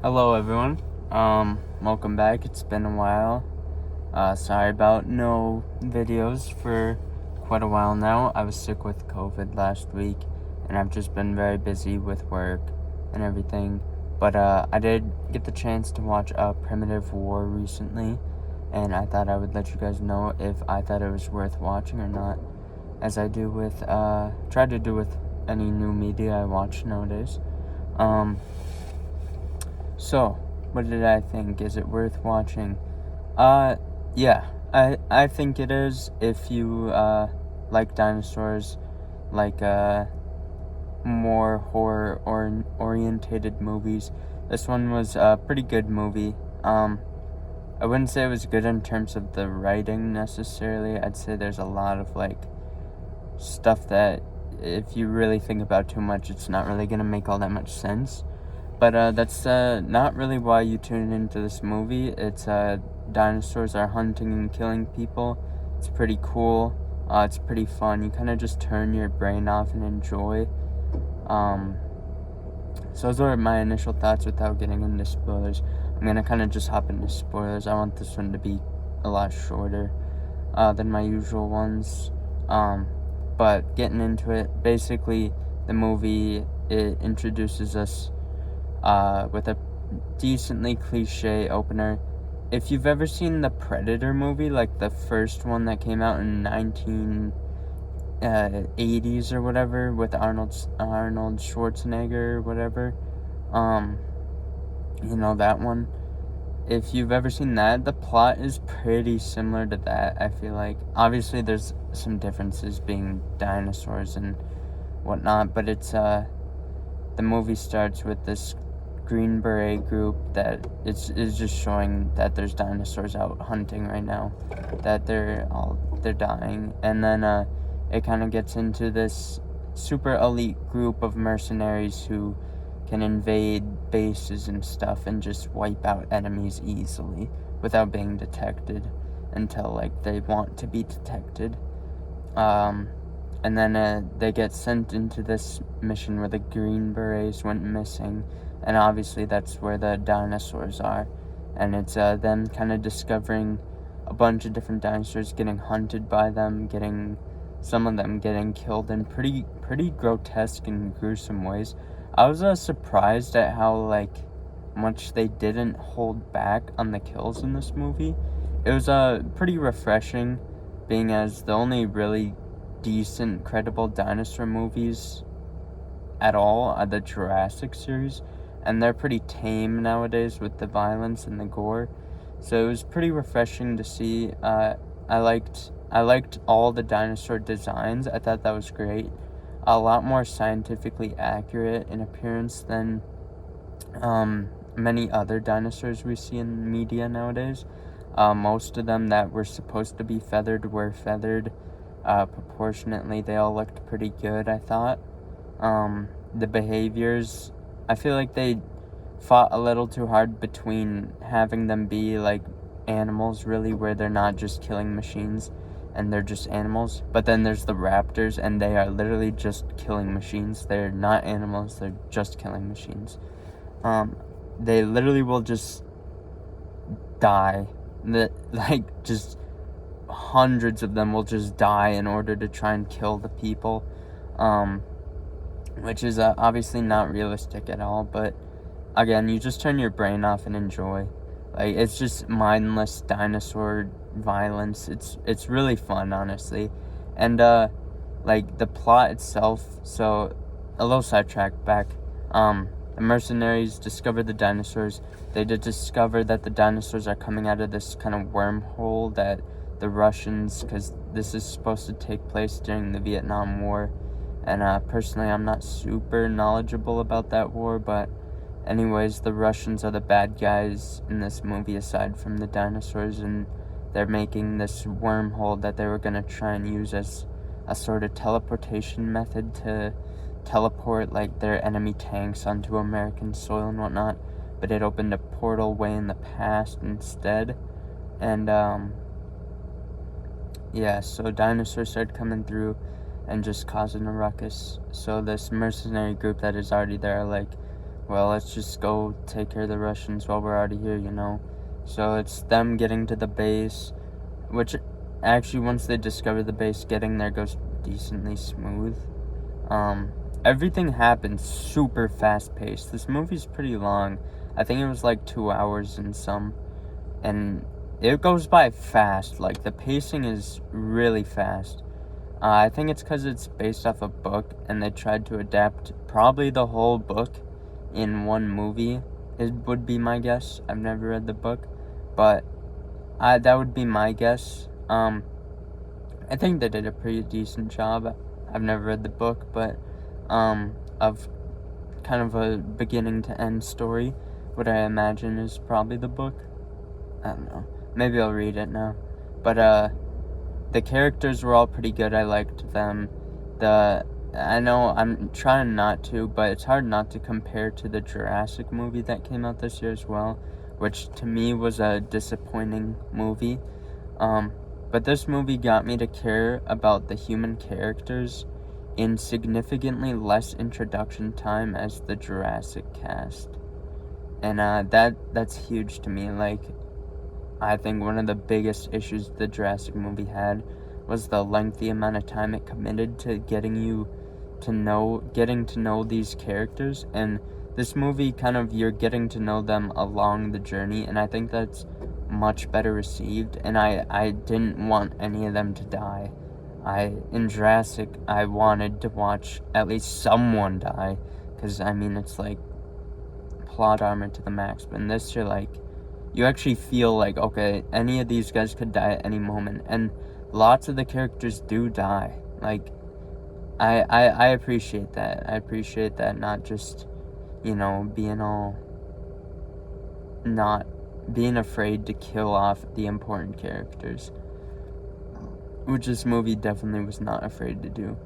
Hello, everyone. Welcome back. It's been a while. Sorry about no videos for quite a while now. I was sick with COVID last week, and I've just been very busy with work and everything. But I did get the chance to watch Primitive War recently, and I thought I would let you guys know if I thought it was worth watching or not, as I do with try to do with any new media I watch nowadays. So, what did I think? Is it worth watching? Yeah, I think it is if you like dinosaurs, like more horror or orientated movies. This one was a pretty good movie. I wouldn't say it was good in terms of the writing necessarily. I'd say there's a lot of like stuff that if you really think about too much, it's not really gonna make all that much sense. But that's not really why you tune into this movie. It's dinosaurs are hunting and killing people. It's pretty cool. It's pretty fun. You kind of just turn your brain off and enjoy. So those are my initial thoughts without getting into spoilers. I'm gonna kind of just hop into spoilers. I want this one to be a lot shorter than my usual ones. But getting into it, basically, the movie it introduces us with a decently cliche opener. If you've ever seen the Predator movie, like the first one that came out in 1980s or whatever, with Arnold Schwarzenegger or whatever, that one. If you've ever seen that, the plot is pretty similar to that. I feel like obviously there's some differences being dinosaurs and whatnot, but it's the movie starts with this Green Beret group that is just showing that there's dinosaurs out hunting right now, that they're dying, and then it kind of gets into this super elite group of mercenaries who can invade bases and stuff and just wipe out enemies easily without being detected until like they want to be detected. And then they get sent into this mission where the Green Berets went missing, and obviously that's where the dinosaurs are. And it's them kind of discovering a bunch of different dinosaurs, getting hunted by them, some of them getting killed in pretty grotesque and gruesome ways. I was surprised at how like much they didn't hold back on the kills in this movie. It was pretty refreshing, being as the only really decent, credible dinosaur movies at all are the Jurassic series, and they're pretty tame nowadays with the violence and the gore. So it was pretty refreshing to see. I liked all the dinosaur designs. I thought that was great. A lot more scientifically accurate in appearance than many other dinosaurs we see in media nowadays. Most of them that were supposed to be feathered were feathered. Proportionately, they all looked pretty good, I thought. The behaviors, I feel like they fought a little too hard between having them be like animals, really, where they're not just killing machines and they're just animals. But then there's the raptors, and they are literally just killing machines. They're not animals, they're just killing machines. They literally will just die. Just hundreds of them will just die in order to try and kill the people, which is obviously not realistic at all. But again, you just turn your brain off and enjoy. Like, it's just mindless dinosaur violence. It's really fun, honestly. And like the plot itself. So a little sidetrack back. The mercenaries discover the dinosaurs. They did discover that the dinosaurs are coming out of this kind of wormhole that the Russians, because this is supposed to take place during the Vietnam War, and personally I'm not super knowledgeable about that war, but anyways, the Russians are the bad guys in this movie aside from the dinosaurs, and they're making this wormhole that they were going to try and use as a sort of teleportation method to teleport like their enemy tanks onto American soil and whatnot, but it opened a portal way in the past instead. And yeah, so dinosaurs started coming through and just causing a ruckus. So this mercenary group that is already there are like, well, let's just go take care of the Russians while we're already here, you know? So it's them getting to the base, which actually, once they discover the base, getting there goes decently smooth. Everything happens super fast paced. This movie's pretty long. I think it was like 2 hours and some. And it goes by fast. Like, the pacing is really fast. I think it's because it's based off a book, and they tried to adapt probably the whole book in one movie. It would be my guess. I've never read the book, but that would be my guess. I think they did a pretty decent job. I've never read the book, but of kind of a beginning to end story. What I imagine is probably the book. I don't know. Maybe I'll read it now. But the characters were all pretty good. I liked them. I know I'm trying not to, but it's hard not to compare to the Jurassic movie that came out this year as well, which to me was a disappointing movie. But this movie got me to care about the human characters in significantly less introduction time as the Jurassic cast. And that's huge to me. Like, I think one of the biggest issues the Jurassic movie had was the lengthy amount of time it committed to getting to know these characters. And this movie, kind of, you're getting to know them along the journey, and I think that's much better received. And I didn't want any of them to die. In Jurassic, I wanted to watch at least someone die, because, I mean, it's like plot armor to the max. But in this, you're like, you actually feel like, okay, any of these guys could die at any moment, and lots of the characters do die. Like, I appreciate that. I appreciate that, not just, not being afraid to kill off the important characters, which this movie definitely was not afraid to do.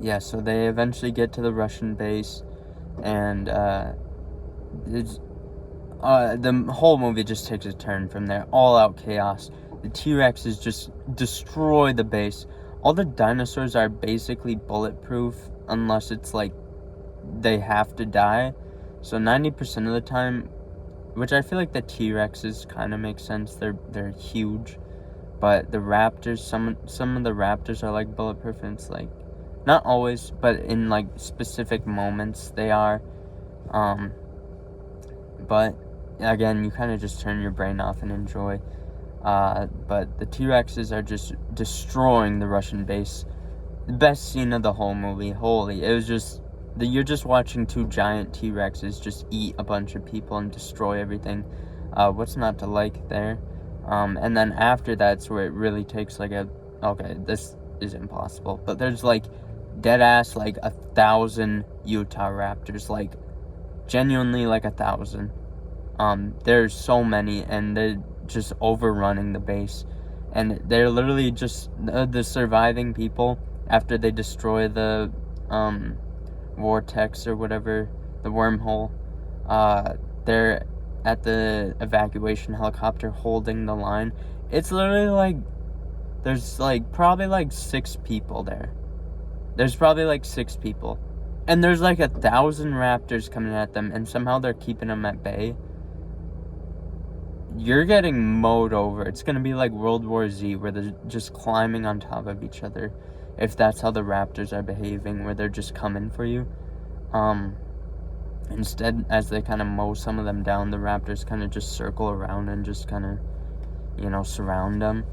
Yeah, so they eventually get to the Russian base, and the whole movie just takes a turn from there. All out chaos. The T-Rexes just destroy the base. All the dinosaurs are basically bulletproof, unless it's like they have to die. So 90% of the time, which I feel like the T-Rexes kind of make sense. They're huge, but the raptors, some of the raptors are like bulletproof, and it's like, not always, but in like specific moments they are. But again, you kind of just turn your brain off and enjoy. But the T-Rexes are just destroying the Russian base. The best scene of the whole movie. Holy, it was just you're just watching two giant T-Rexes just eat a bunch of people and destroy everything. What's not to like there? And then after that's where it really takes like okay, this is impossible. But there's like dead ass like 1,000 Utah Raptors, like genuinely like 1,000. There's so many, and they're just overrunning the base, and they're literally just the surviving people after they destroy the vortex or whatever, the wormhole. They're at the evacuation helicopter holding the line. It's literally like there's like probably like 6 people there. There's probably like 6 people, and there's like 1,000 raptors coming at them, and somehow they're keeping them at bay. You're getting mowed over. It's gonna be like World War Z, where they're just climbing on top of each other, if that's how the raptors are behaving, where they're just coming for you. Instead, as they kind of mow some of them down, the raptors kind of just circle around and just kind of, surround them.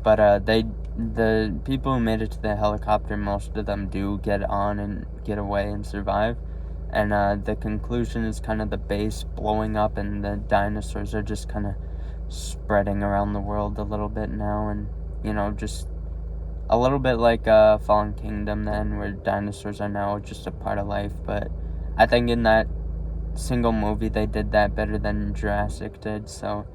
But the people who made it to the helicopter, most of them do get on and get away and survive. And the conclusion is kind of the base blowing up, and the dinosaurs are just kind of spreading around the world a little bit now, and just a little bit like Fallen Kingdom then, where dinosaurs are now just a part of life. But I think in that single movie they did that better than Jurassic did, so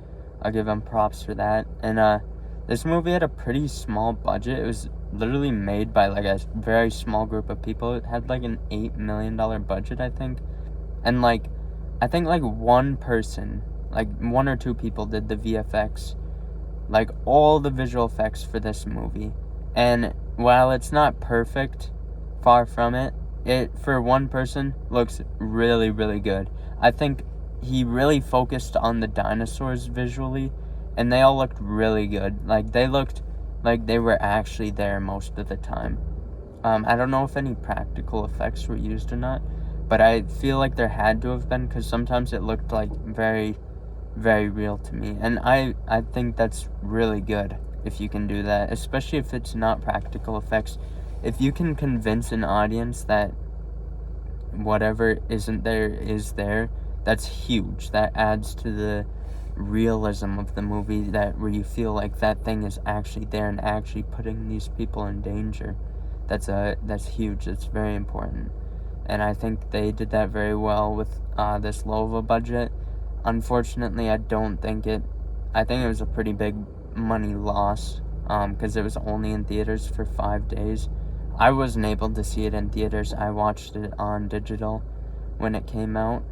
I'll give them props for that. And this movie had a pretty small budget. It was literally made by like a very small group of people. It had like an $8 million budget, I think. And like, I think like one person, like 1 or 2 people did the VFX, like all the visual effects for this movie. And while it's not perfect, far from it, it, for one person, looks really, really good. I think he really focused on the dinosaurs visually, and they all looked really good. Like, they looked like they were actually there most of the time. I don't know if any practical effects were used or not, but I feel like there had to have been, because sometimes it looked like very, very real to me. And I think that's really good if you can do that, especially if it's not practical effects. If you can convince an audience that whatever isn't there is there, that's huge. That adds to the realism of the movie, that where you feel like that thing is actually there and actually putting these people in danger. That's huge. That's very important, and I think they did that very well with this low of a budget. Unfortunately, I think it was a pretty big money loss, because it was only in theaters for 5 days. I wasn't able to see it in theaters. I watched it on digital when it came out.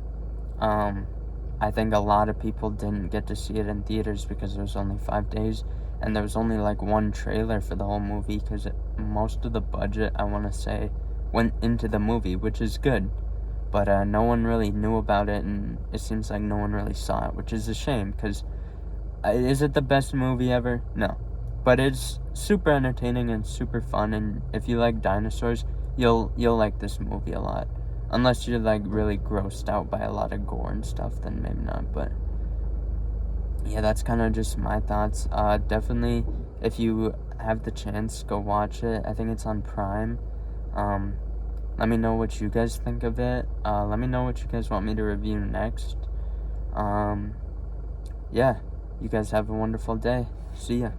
I think a lot of people didn't get to see it in theaters because it was only 5 days, and there was only like one trailer for the whole movie, because most of the budget, I want to say, went into the movie, which is good, but no one really knew about it, and it seems like no one really saw it, which is a shame, because is it the best movie ever? No, but it's super entertaining and super fun, and if you like dinosaurs, you'll like this movie a lot. Unless you're like really grossed out by a lot of gore and stuff, then maybe not. But yeah, that's kind of just my thoughts. Definitely, if you have the chance, go watch it. I think it's on Prime. Let me know what you guys think of it. Let me know what you guys want me to review next. Yeah, you guys have a wonderful day. See ya.